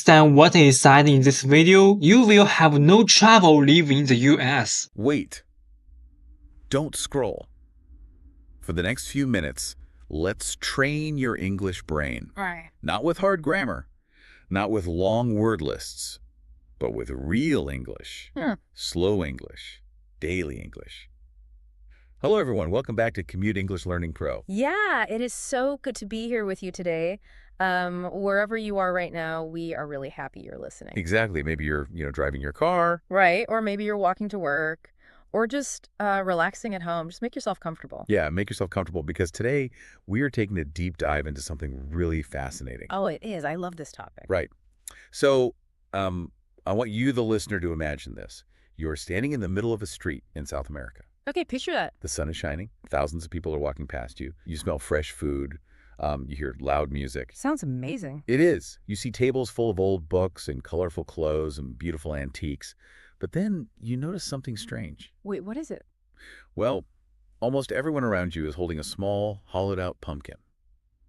understand what is said in this video, you will have no trouble leaving the US. Wait. Don't scroll. For the next few minutes, let's train your English brain. Right. Not with hard grammar, not with long word lists, but with real English, slow English, daily English. Hello, everyone. Welcome back to Commute English Learning Pro. Yeah, it is so good to be here with you today. Wherever you are right now, we are really happy you're listening. Exactly. Maybe you're, driving your car. Right, or maybe you're walking to work, or just relaxing at home. Just make yourself comfortable. Yeah, make yourself comfortable because today we are taking a deep dive into something really fascinating. Oh, it is. I love this topic. Right. So I want you, the listener, to imagine this. You're standing in the middle of a street in South America. Okay, picture that. The sun is shining. Thousands of people are walking past you. You smell fresh food. You hear loud music. Sounds amazing. It is. You see tables full of old books and colorful clothes and beautiful antiques. But then you notice something strange. Wait, what is it? Well, almost everyone around you is holding a small, hollowed-out pumpkin.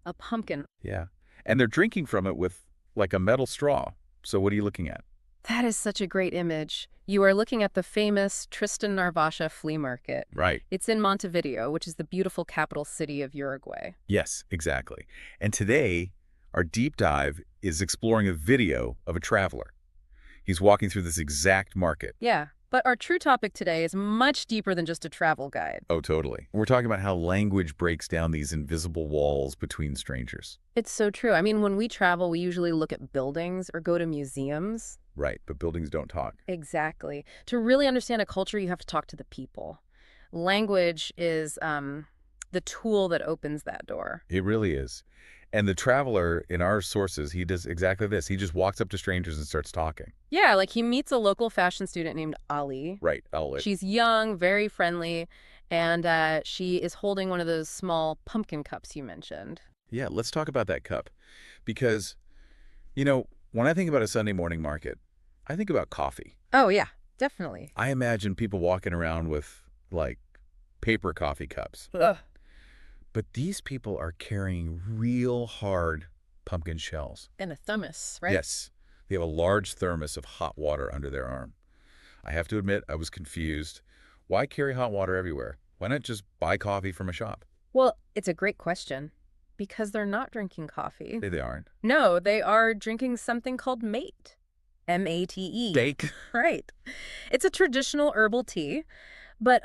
A pumpkin. Yeah. And they're drinking from it with, like, a metal straw. So what are you looking at? That is such a great image. You are looking at the famous Tristan Narvaja flea market. Right. It's in Montevideo, which is the beautiful capital city of Uruguay. Yes, exactly. And today, our deep dive is exploring a video of a traveler. He's walking through this exact market. Yeah, but our true topic today is much deeper than just a travel guide. Oh, totally. We're talking about how language breaks down these invisible walls between strangers. It's so true. I mean, when we travel, we usually look at buildings or go to museums. Right, but buildings don't talk. Exactly. To really understand a culture, you have to talk to the people. Language is the tool that opens that door. It really is. And the traveler, in our sources, he does exactly this. He just walks up to strangers and starts talking. Yeah, like he meets a local fashion student named Ali. Right, She's young, very friendly, and she is holding one of those small pumpkin cups you mentioned. Yeah, let's talk about that cup. Because, when I think about a Sunday morning market, I think about coffee. Oh, yeah, definitely. I imagine people walking around with, like, paper coffee cups. Ugh. But these people are carrying real hard pumpkin shells. And a thermos, right? Yes. They have a large thermos of hot water under their arm. I have to admit, I was confused. Why carry hot water everywhere? Why not just buy coffee from a shop? Well, it's a great question. Because they're not drinking coffee. They aren't. No, they are drinking something called mate. M-A-T-E. Steak. Right. It's a traditional herbal tea, but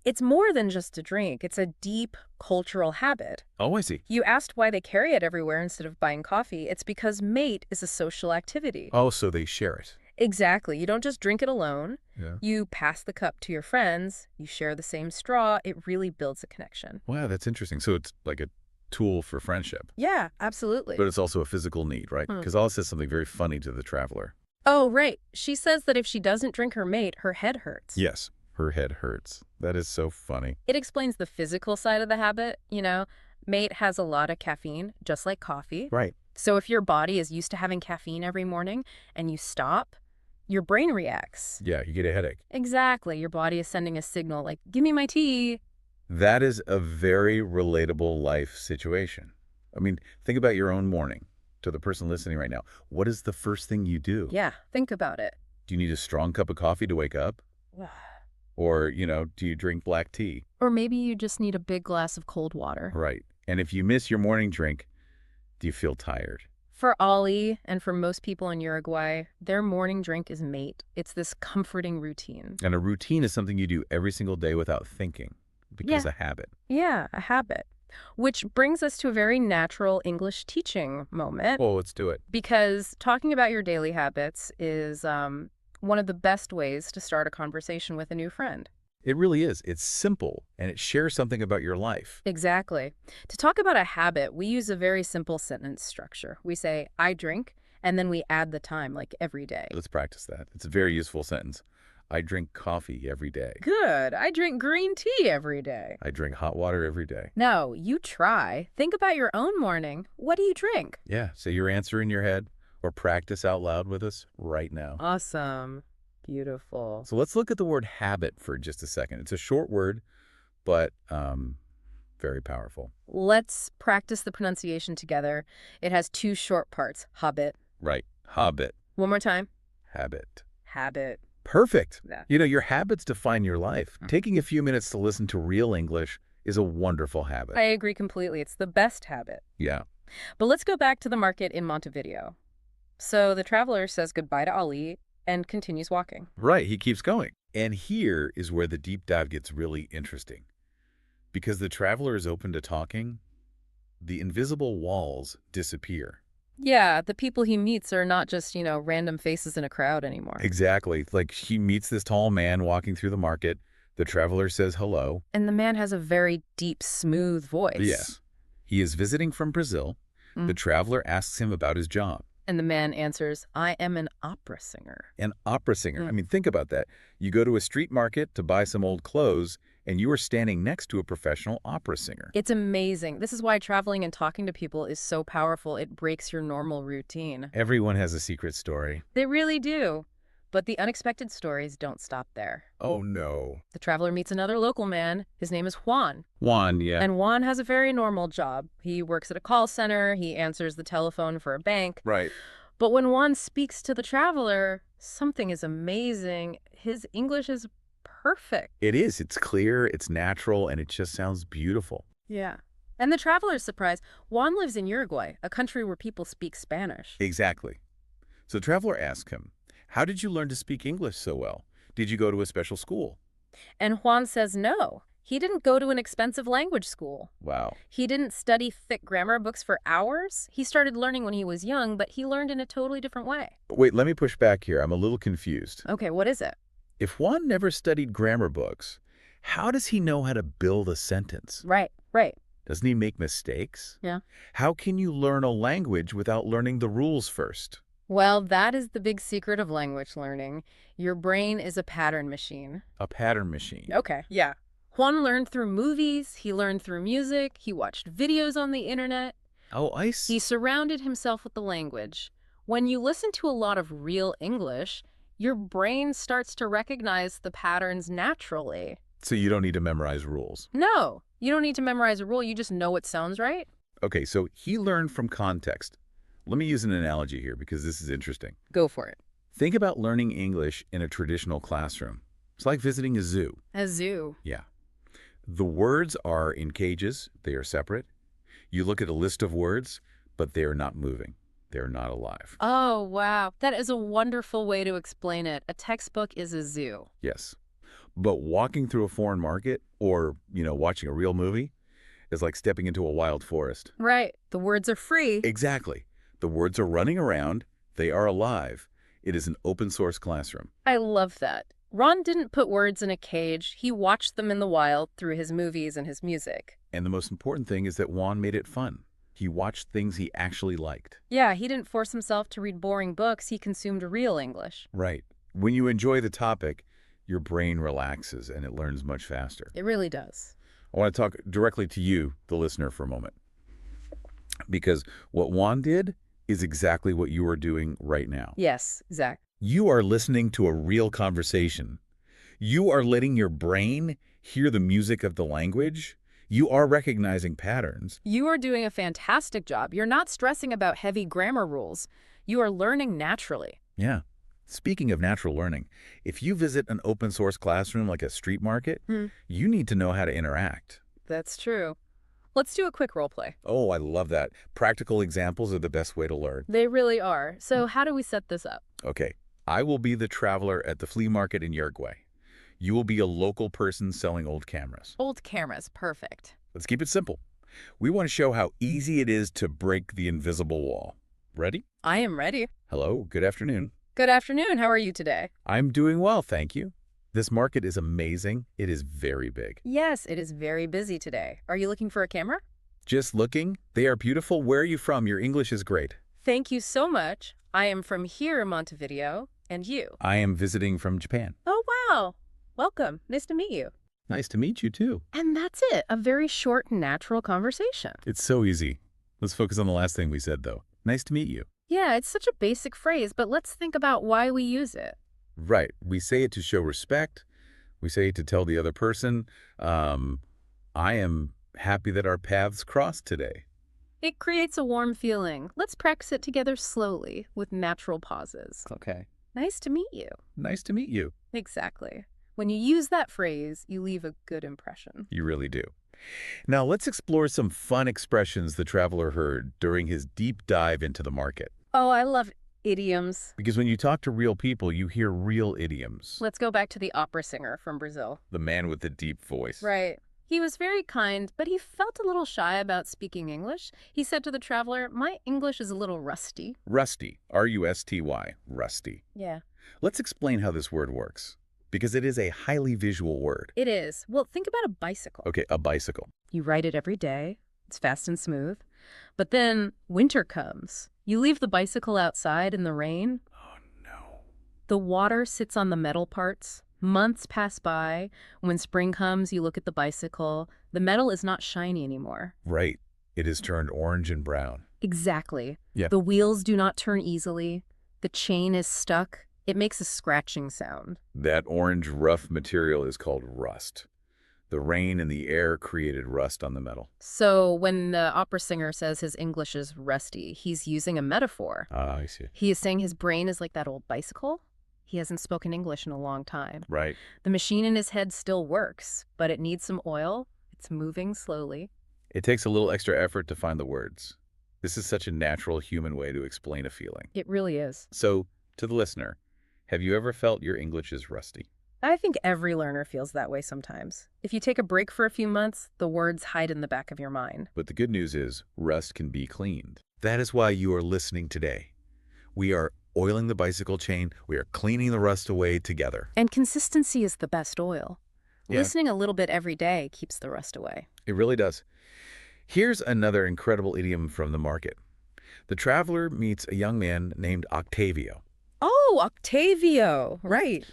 it's more than just a drink. It's a deep cultural habit. Oh, I see. You asked why they carry it everywhere instead of buying coffee. It's because mate is a social activity. Oh, so they share it. Exactly. You don't just drink it alone. Yeah. You pass the cup to your friends. You share the same straw. It really builds a connection. Wow, that's interesting. So it's like a tool for friendship. Yeah, absolutely. But it's also a physical need, right? Because Alice says something very funny to the traveler. Oh, right. She says that if she doesn't drink her mate, her head hurts. Yes, her head hurts. That is so funny. It explains the physical side of the habit. Mate has a lot of caffeine, just like coffee. Right. So if your body is used to having caffeine every morning and you stop, your brain reacts. Yeah, you get a headache. Exactly. Your body is sending a signal like, give me my tea. That is a very relatable life situation. I mean, think about your own morning. To the person listening right now, what is the first thing you do? Yeah, think about it. Do you need a strong cup of coffee to wake up? Or, do you drink black tea? Or maybe you just need a big glass of cold water. Right. And if you miss your morning drink, do you feel tired? For Ali and for most people in Uruguay, their morning drink is mate. It's this comforting routine. And a routine is something you do every single day without thinking because a habit. Yeah, a habit. Which brings us to a very natural English teaching moment. Well, let's do it. Because talking about your daily habits is one of the best ways to start a conversation with a new friend. It really is. It's simple, and it shares something about your life. Exactly. To talk about a habit, we use a very simple sentence structure. We say, I drink, and then we add the time, like every day. Let's practice that. It's a very useful sentence. I drink coffee every day. Good. I drink green tea every day. I drink hot water every day. No, you try. Think about your own morning. What do you drink? Yeah, say your answer in your head or practice out loud with us right now. Awesome. Beautiful. So let's look at the word habit for just a second. It's a short word, but very powerful. Let's practice the pronunciation together. It has two short parts, habit. Right. Habit. One more time. Habit. Habit. Perfect. Yeah. You know, your habits define your life. Taking a few minutes to listen to real English is a wonderful habit. I agree completely. It's the best habit. Yeah. But let's go back to the market in Montevideo. So the traveler says goodbye to Ali and continues walking. Right, he keeps going. And here is where the deep dive gets really interesting. Because the traveler is open to talking, the invisible walls disappear. Yeah, the people he meets are not just, random faces in a crowd anymore. Exactly. Like he meets this tall man walking through the market. The traveler says hello. And the man has a very deep, smooth voice. Yes. He is visiting from Brazil. The traveler asks him about his job. And the man answers, I am an opera singer. An opera singer. I mean, think about that. You go to a street market to buy some old clothes, and you are standing next to a professional opera singer. It's amazing. This is why traveling and talking to people is so powerful. It breaks your normal routine. Everyone has a secret story. They really do. But the unexpected stories don't stop there. Oh, no. The traveler meets another local man. His name is Juan. Juan, yeah. And Juan has a very normal job. He works at a call center. He answers the telephone for a bank. Right. But when Juan speaks to the traveler, something is amazing. His English is perfect. It is. It's clear, it's natural, and it just sounds beautiful. Yeah. And the traveler's surprised. Juan lives in Uruguay, a country where people speak Spanish. Exactly. So the traveler asks him, how did you learn to speak English so well? Did you go to a special school? And Juan says no. He didn't go to an expensive language school. Wow. He didn't study thick grammar books for hours. He started learning when he was young, but he learned in a totally different way. Wait, let me push back here. I'm a little confused. Okay, what is it? If Juan never studied grammar books, how does he know how to build a sentence? Right. Doesn't he make mistakes? Yeah. How can you learn a language without learning the rules first? Well, that is the big secret of language learning. Your brain is a pattern machine. A pattern machine. Okay, yeah. Juan learned through movies, he learned through music, he watched videos on the internet. Oh, I see. He surrounded himself with the language. When you listen to a lot of real English, your brain starts to recognize the patterns naturally. So you don't need to memorize rules. No, you don't need to memorize a rule, you just know what sounds right. Okay, so he learned from context. Let me use an analogy here because this is interesting. Go for it. Think about learning English in a traditional classroom. It's like visiting a zoo. A zoo. Yeah. The words are in cages. They are separate. You look at a list of words, but they are not moving. They're not alive. Oh, wow. That is a wonderful way to explain it. A textbook is a zoo. Yes. But walking through a foreign market or, watching a real movie is like stepping into a wild forest. Right. The words are free. Exactly. The words are running around. They are alive. It is an open source classroom. I love that. Ron didn't put words in a cage. He watched them in the wild through his movies and his music. And the most important thing is that Juan made it fun. He watched things he actually liked. Yeah, he didn't force himself to read boring books. He consumed real English. Right. When you enjoy the topic, your brain relaxes and it learns much faster. It really does. I want to talk directly to you, the listener, for a moment. Because what Juan did is exactly what you are doing right now. Yes, Zach. You are listening to a real conversation. You are letting your brain hear the music of the language. You are recognizing patterns. You are doing a fantastic job. You're not stressing about heavy grammar rules. You are learning naturally. Yeah. Speaking of natural learning, if you visit an open source classroom like a street market, you need to know how to interact. That's true. Let's do a quick role play. Oh, I love that. Practical examples are the best way to learn. They really are. So how do we set this up? Okay. I will be the traveler at the flea market in Uruguay. You will be a local person selling old cameras. Old cameras. Perfect. Let's keep it simple. We want to show how easy it is to break the invisible wall. Ready? I am ready. Hello. Good afternoon. Good afternoon. How are you today? I'm doing well, thank you. This market is amazing. It is very big. Yes, it is very busy today. Are you looking for a camera? Just looking. They are beautiful. Where are you from? Your English is great. Thank you so much. I am from here in Montevideo. And you? I am visiting from Japan. Oh, wow. Welcome. Nice to meet you. Nice to meet you, too. And that's it. A very short, natural conversation. It's so easy. Let's focus on the last thing we said, though. Nice to meet you. Yeah, it's such a basic phrase, but let's think about why we use it. Right. We say it to show respect. We say it to tell the other person, I am happy that our paths crossed today. It creates a warm feeling. Let's practice it together slowly with natural pauses. Okay. Nice to meet you. Nice to meet you. Exactly. When you use that phrase, you leave a good impression. You really do. Now, let's explore some fun expressions the traveler heard during his deep dive into the market. Oh, I love idioms. Because when you talk to real people, you hear real idioms. Let's go back to the opera singer from Brazil. The man with the deep voice. Right. He was very kind, but he felt a little shy about speaking English. He said to the traveler, "My English is a little rusty." Rusty. R-U-S-T-Y. Rusty. Yeah. Let's explain how this word works, because it is a highly visual word. It is. Well, think about a bicycle. Okay, a bicycle. You ride it every day. It's fast and smooth. But then winter comes. You leave the bicycle outside in the rain. Oh, no. The water sits on the metal parts. Months pass by. When spring comes, you look at the bicycle. The metal is not shiny anymore. Right. It has turned orange and brown. Exactly. Yeah. The wheels do not turn easily. The chain is stuck. It makes a scratching sound. That orange, rough material is called rust. The rain and the air created rust on the metal. So when the opera singer says his English is rusty, he's using a metaphor. Ah, I see. He is saying his brain is like that old bicycle. He hasn't spoken English in a long time. Right. The machine in his head still works, but it needs some oil. It's moving slowly. It takes a little extra effort to find the words. This is such a natural human way to explain a feeling. It really is. So, to the listener, have you ever felt your English is rusty? I think every learner feels that way sometimes. If you take a break for a few months, the words hide in the back of your mind. But the good news is, rust can be cleaned. That is why you are listening today. We are oiling the bicycle chain. We are cleaning the rust away together. And consistency is the best oil. Yeah. Listening a little bit every day keeps the rust away. It really does. Here's another incredible idiom from the market. The traveler meets a young man named Octavio. Oh, Octavio. Right.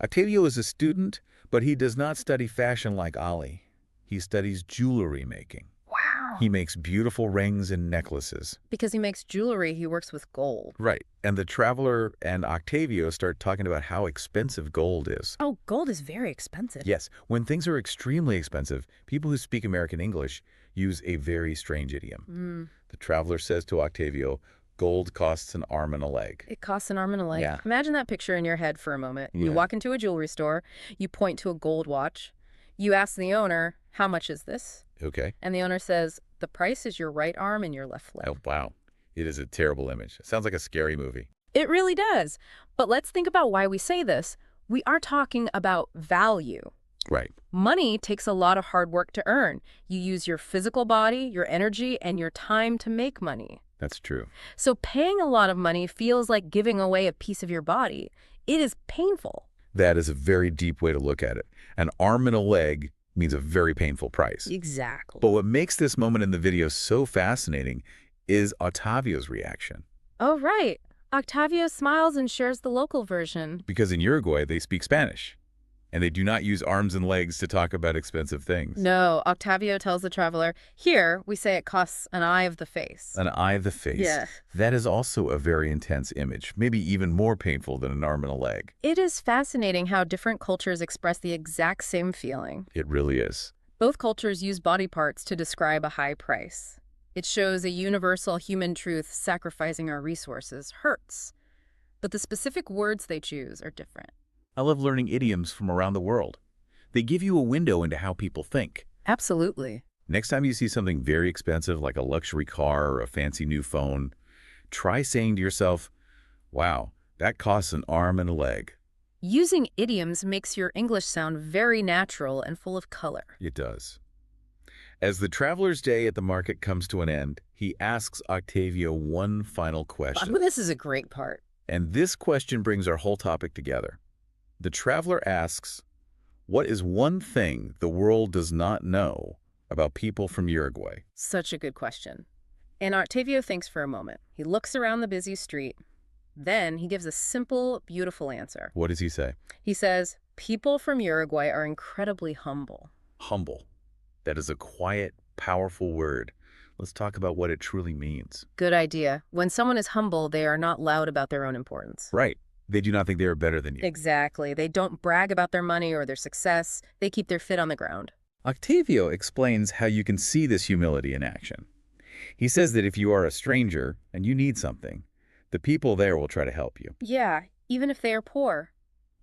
Octavio is a student, but he does not study fashion like Ali. He studies jewelry making. Wow. He makes beautiful rings and necklaces. Because he makes jewelry, he works with gold. Right. And the traveler and Octavio start talking about how expensive gold is. Oh, gold is very expensive. Yes, when things are extremely expensive, people who speak American English use a very strange idiom. The traveler says to Octavio, gold costs an arm and a leg. It costs an arm and a leg. Yeah. Imagine that picture in your head for a moment. You Yeah. walk into a jewelry store, you point to a gold watch, you ask the owner, "How much is this?" Okay. And the owner says, "The price is your right arm and your left leg." Oh, wow. It is a terrible image. It sounds like a scary movie. It really does. But let's think about why we say this. We are talking about value. Right. Money takes a lot of hard work to earn. You use your physical body, your energy, and your time to make money. That's true. So paying a lot of money feels like giving away a piece of your body. It is painful. That is a very deep way to look at it. An arm and a leg means a very painful price. Exactly. But what makes this moment in the video so fascinating is Octavio's reaction. Oh, right. Octavio smiles and shares the local version. Because in Uruguay, they speak Spanish. And they do not use arms and legs to talk about expensive things. No, Octavio tells the traveler, "Here, we say it costs an eye of the face." An eye of the face. Yeah. That is also a very intense image, maybe even more painful than an arm and a leg. It is fascinating how different cultures express the exact same feeling. It really is. Both cultures use body parts to describe a high price. It shows a universal human truth: sacrificing our resources hurts. But the specific words they choose are different. I love learning idioms from around the world. They give you a window into how people think. Absolutely. Next time you see something very expensive like a luxury car or a fancy new phone, try saying to yourself, wow, that costs an arm and a leg. Using idioms makes your English sound very natural and full of color. It does. As the traveler's day at the market comes to an end, he asks Octavio one final question. This is a great part. And this question brings our whole topic together. The traveler asks, what is one thing the world does not know about people from Uruguay? Such a good question. And Octavio thinks for a moment. He looks around the busy street. Then he gives a simple, beautiful answer. What does he say? He says, "People from Uruguay are incredibly humble." Humble. That is a quiet, powerful word. Let's talk about what it truly means. Good idea. When someone is humble, they are not loud about their own importance. Right. They do not think they are better than you. Exactly. They don't brag about their money or their success. They keep their feet on the ground. Octavio explains how you can see this humility in action. He says that if you are a stranger and you need something, the people there will try to help you. Yeah, even if they are poor.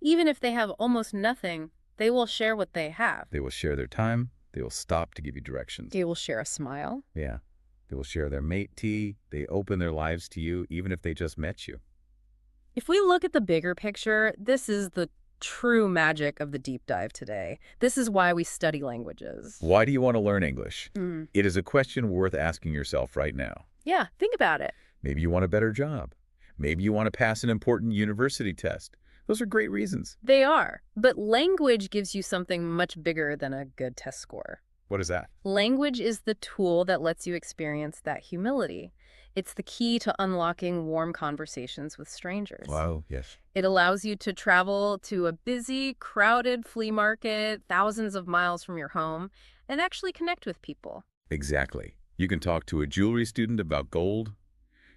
Even if they have almost nothing, they will share what they have. They will share their time. They will stop to give you directions. They will share a smile. Yeah. They will share their mate tea. They open their lives to you, even if they just met you. If we look at the bigger picture, this is the true magic of the deep dive today. This is why we study languages. Why do you want to learn English? It is a question worth asking yourself right now. Yeah, think about it. Maybe you want a better job. Maybe you want to pass an important university test. Those are great reasons. They are. But language gives you something much bigger than a good test score. What is that? Language is the tool that lets you experience that humility. It's the key to unlocking warm conversations with strangers. Wow, yes. It allows you to travel to a busy, crowded flea market thousands of miles from your home and actually connect with people. Exactly. You can talk to a jewelry student about gold.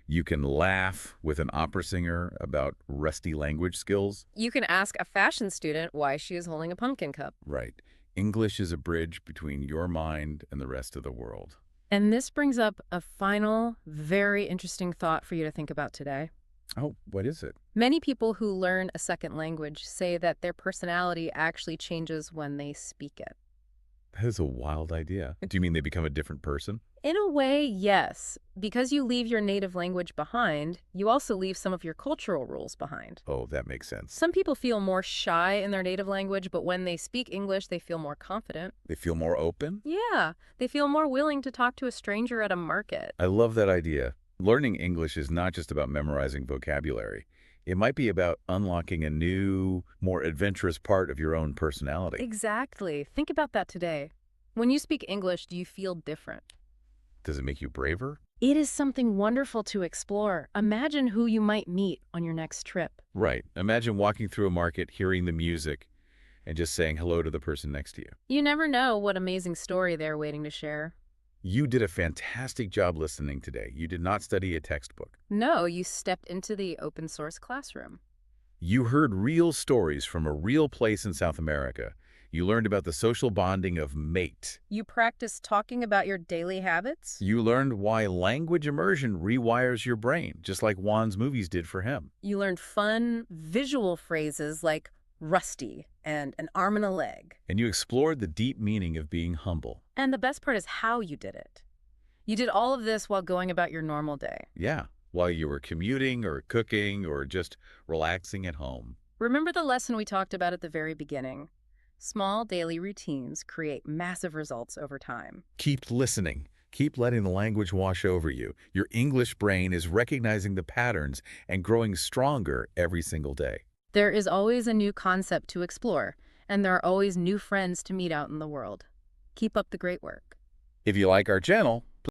You can laugh with an opera singer about rusty language skills. You can ask a fashion student why she is holding a pumpkin cup. Right. English is a bridge between your mind and the rest of the world. And this brings up a final, very interesting thought for you to think about today. Oh, what is it? Many people who learn a second language say that their personality actually changes when they speak it. That is a wild idea. Do you mean they become a different person? In a way, yes. Because you leave your native language behind, you also leave some of your cultural rules behind. Oh, that makes sense. Some people feel more shy in their native language, but when they speak English, they feel more confident. They feel more open? Yeah, they feel more willing to talk to a stranger at a market. I love that idea. Learning English is not just about memorizing vocabulary. It might be about unlocking a new, more adventurous part of your own personality. Exactly. Think about that today. When you speak English, do you feel different? Does it make you braver? It is something wonderful to explore. Imagine who you might meet on your next trip. Right. Imagine walking through a market, hearing the music, and just saying hello to the person next to you. You never know what amazing story they're waiting to share. You did a fantastic job listening today. You did not study a textbook. No, you stepped into the open source classroom. You heard real stories from a real place in South America. You learned about the social bonding of mate. You practiced talking about your daily habits. You learned why language immersion rewires your brain, just like Juan's movies did for him. You learned fun, visual phrases like rusty and an arm and a leg. And you explored the deep meaning of being humble. And the best part is how you did it. You did all of this while going about your normal day. Yeah, while you were commuting or cooking or just relaxing at home. Remember the lesson we talked about at the very beginning? Small daily routines create massive results over time. Keep listening. Keep letting the language wash over you. Your English brain is recognizing the patterns and growing stronger every single day. There is always a new concept to explore, and there are always new friends to meet out in the world. Keep up the great work. If you like our channel,